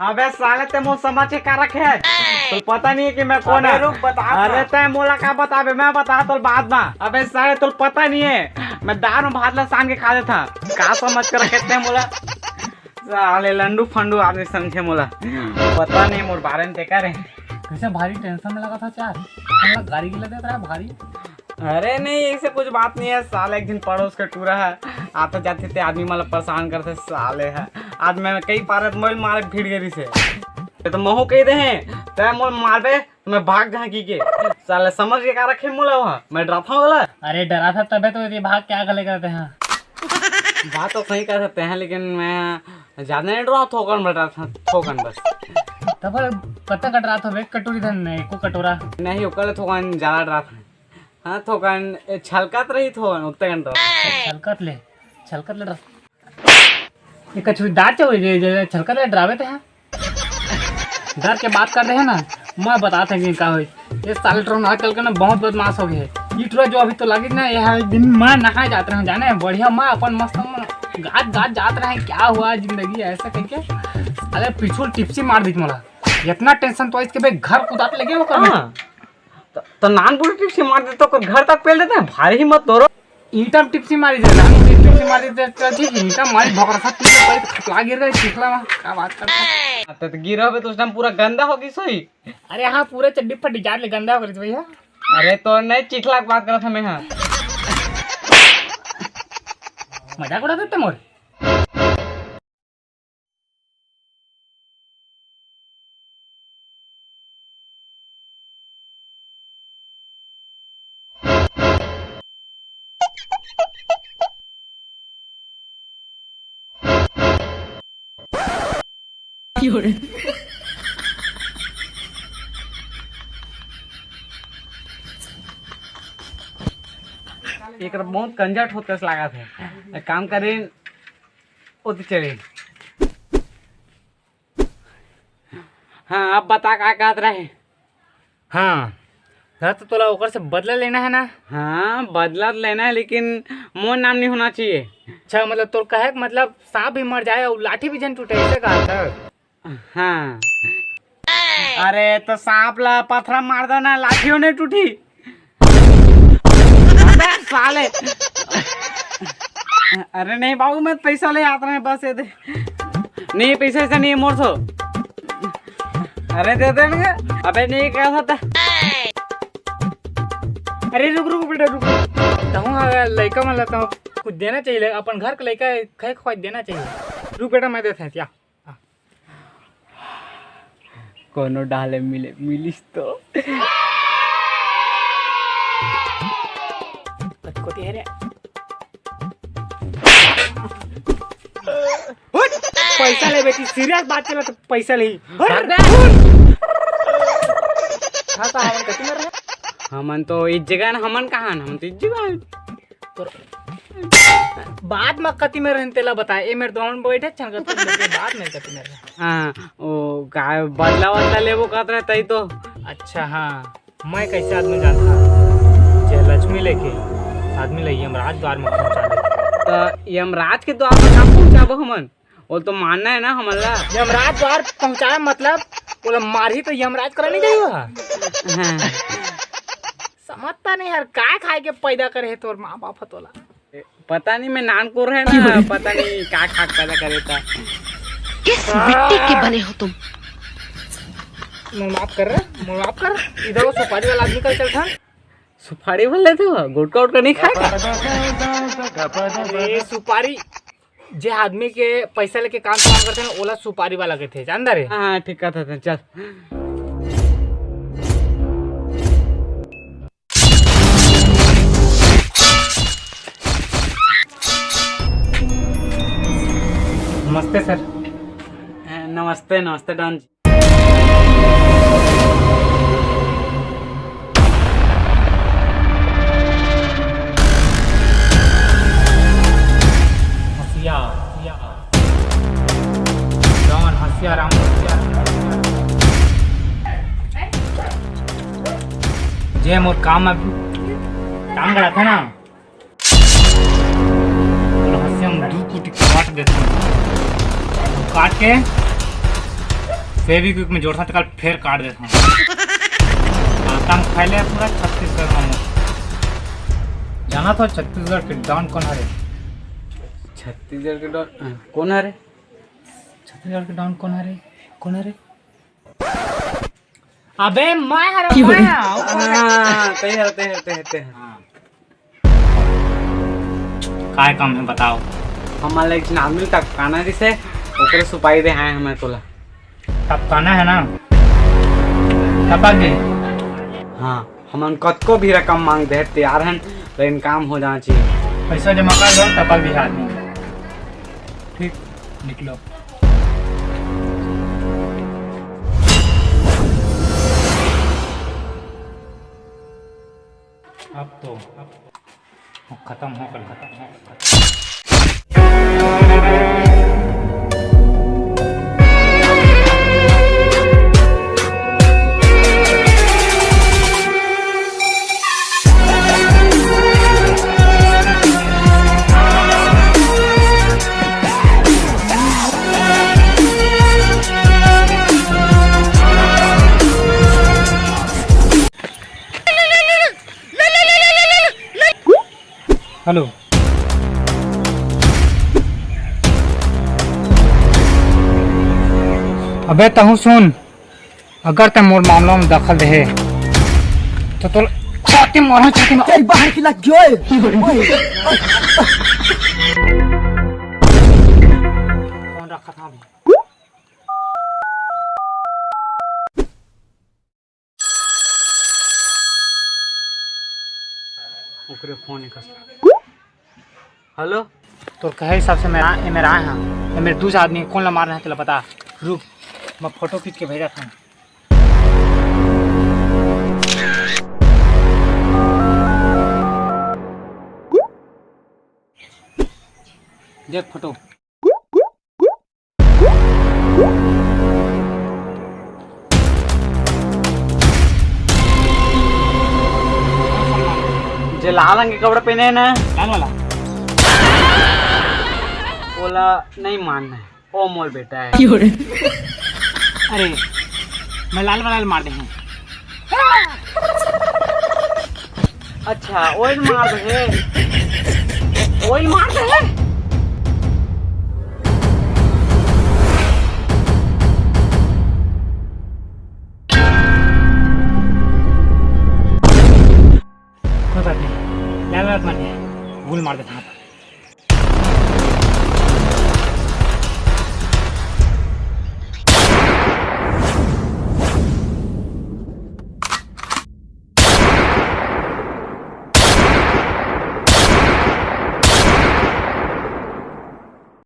अबे साले ते मुझ समझ के का रखे है तो पता नहीं है कि मैं कौन है। रुक बता। अरे ते मोला का बताबे मैं बता तो बाद में। अबे साले तो पता नहीं है मैं दाल में भात सान के खा था का समझ कर कहते हैं मोला साले लंडू फंडू आदमी समझे मोला पता नहीं मोर बारे में देखा रे कैसे भारी टेंशन में लगा था चार गाड़ी गिला देता है भारी। अरे नहीं ऐसे कुछ बात नहीं है साले एक दिन पड़ोस का टूरा है आते जाते थे आदमी मतलब परेशान करते साले है आज मैं कई पार मोल मारे भीड़ गई से तो महू कह दे हैं तय मोल मारबे तो मैं भाग जहाँ की के साले समझ के क्या रखे मोला वहाँ मैं डराता हूँ बोला। अरे डरा था तबे तो ये भाग क्या गले करते हैं। बात तो सही कर सकते हैं लेकिन मैं ज्यादा नहीं डरा थोकन बैठा था थोकन बस तब कत्ता कट रहा था कटोरी धन को कटोरा नहीं ओकर थोकन ज्यादा डरा था। हाँ थोकन छलकत रही थोकन उतने घंटा छलकत ले ये कछुई दांत चाहिए छलकत ले डरावे थे हैं डर के बात कर रहे हैं ना मैं बताते हैं कि क्या हुई ये साल ट्रोन आजकल के ना बहुत बदमाश हो गए ये ट्रो जो अभी तो लगी ना यह दिन माँ नहाए जाते रहे जाने बढ़िया माँ अपन मस्त गात जाते रहे क्या हुआ जिंदगी ऐसा करके अरे पिछुल टिप्सी मार दी मोला इतना टेंशन तो इसके भाई घर कुदाते लगे हो करना तो नान बुरी टिप्सी मार देते तो घर तक पेल देते हैं भारी हिम्मत तोरो ईंटा टिप्सी मारी दे टिप्सी मारी दे ठीक ईंटा मारी भोकरा सा खतला गिर गई पिछला में क्या बात करता तो गिरा हो तो उस टाइम पूरा गंदा होगी सोई। अरे हाँ पूरे चड्डी फटी जाट ले गंदा हो गई भैया। अरे तो नहीं चिखला की बात कर रहा था मैं। हाँ मजाक उड़ा देते मोर एक बहुत कंजट होते लगा था काम करे उत चले। हाँ अब बता क्या कहत रहे। हाँ तो तोला ओकर से बदला लेना है ना। हाँ बदला लेना है लेकिन मोर नाम नहीं होना चाहिए। अच्छा मतलब तो कहे मतलब सांप भी मर जाए और लाठी भी जन टूटे ऐसे कहा था। हाँ अरे तो सांप ला पत्थर मार दो ना लाठियों नहीं टूटी साले। अरे नहीं बाबू मैं पैसा ले आता है बस ये दे नहीं पैसा ऐसा नहीं है मोर सो। अरे दे दे अबे नहीं क्या होता। अरे रुक बेटा रुक लड़का मैं लेता हूँ कुछ देना चाहिए अपन घर का लड़का खाए खुआ देना चाहिए। रुक बेटा मैं देता है क्या कोनो डाले मिलिस तो कोती है रे पैसा ले बेटी सीरियस बात चला तो पैसा ले हमन तो इस जगह हमन कहाँ हम तो इस जगह बाद में कति में रहने तेला बताए ए मेरे दोनों बैठे छन बाद में कति में हाँ ओ गाय बदला लेबो कहत रहे तई तो। अच्छा हाँ मैं कैसे आदमी जानता जे लक्ष्मी लेके आदमी ले यमराज द्वार में पहुंचा दे तो यमराज के द्वार में कहाँ पहुंचाबो हमन वो तो मानना है ना हमला यमराज द्वार पहुंचाए मतलब बोला मारी तो यमराज करा नहीं जाइए। हाँ समझता नहीं यार काय खाए के पैदा करे तोर माँ बाप तोला पता नहीं मैं नानपुर है ना पता नहीं क्या खा पैदा करे था। किस मिट्टी के बने हो तुम। माफ कर इधर वो सुपारी वाला आदमी कल चल था सुपारी वाले थे गुटका उटका नहीं खाएगा। सुपारी जे आदमी के पैसा लेके काम करते हैं ओला सुपारी वाला के थे जानदा रे। हाँ ठीक था चल नमस्ते सर। नमस्ते डॉन जी। हसिया राम जे मोर काम करा था ना हसिया में 2 कुटी काट देता काट के फेविक्विक में जोड़ता तो कल फिर काट देता हूँ। आतंक फैले पूरा छत्तीसगढ़ में। जाना था छत्तीसगढ़ के डॉन कौन है रे? छत्तीसगढ़ के डॉन कौन है रे? छत्तीसगढ़ के डॉन कौन है रे? कौन है रे? अबे मैं कहीं रहते हैं। काय काम है बताओ। हमारे एक आदमी का काना जिसे ओकरे सुपाई दे हैं हमें तोला। टपकाना है ना? टपक दे। हाँ हम कतको भी रकम मांगते हैं तैयार हैं, लेकिन काम हो जाना चाहिए। पैसा जमा कर दो टपक भी आदमी। ठीक निकलो। अब तो खत्म हो गया। हेलो अबे तहु सुन, अगर ते मोर मामला में दखल दे तो छाती मारा छाती में एक बाहर की लग गयो। कौन रखा था अभी? ओकरे फोन निकल। हेलो तो कहे हिसाब से मेरा आए हैं ये मेरे दूसरे आदमी कौन ला मार रहे हैं तेला पता? रुक मैं फोटो खींच के भेजा था। देख फोटो। जे लाल रंग के कपड़े पहने हैं ना, लाल वाला बोला नहीं मानना है, ओ मोल बेटा है। अरे मैं लाल वाला मार दे हूँ। अच्छा ऑयल मार दे, ऑयल मार दे।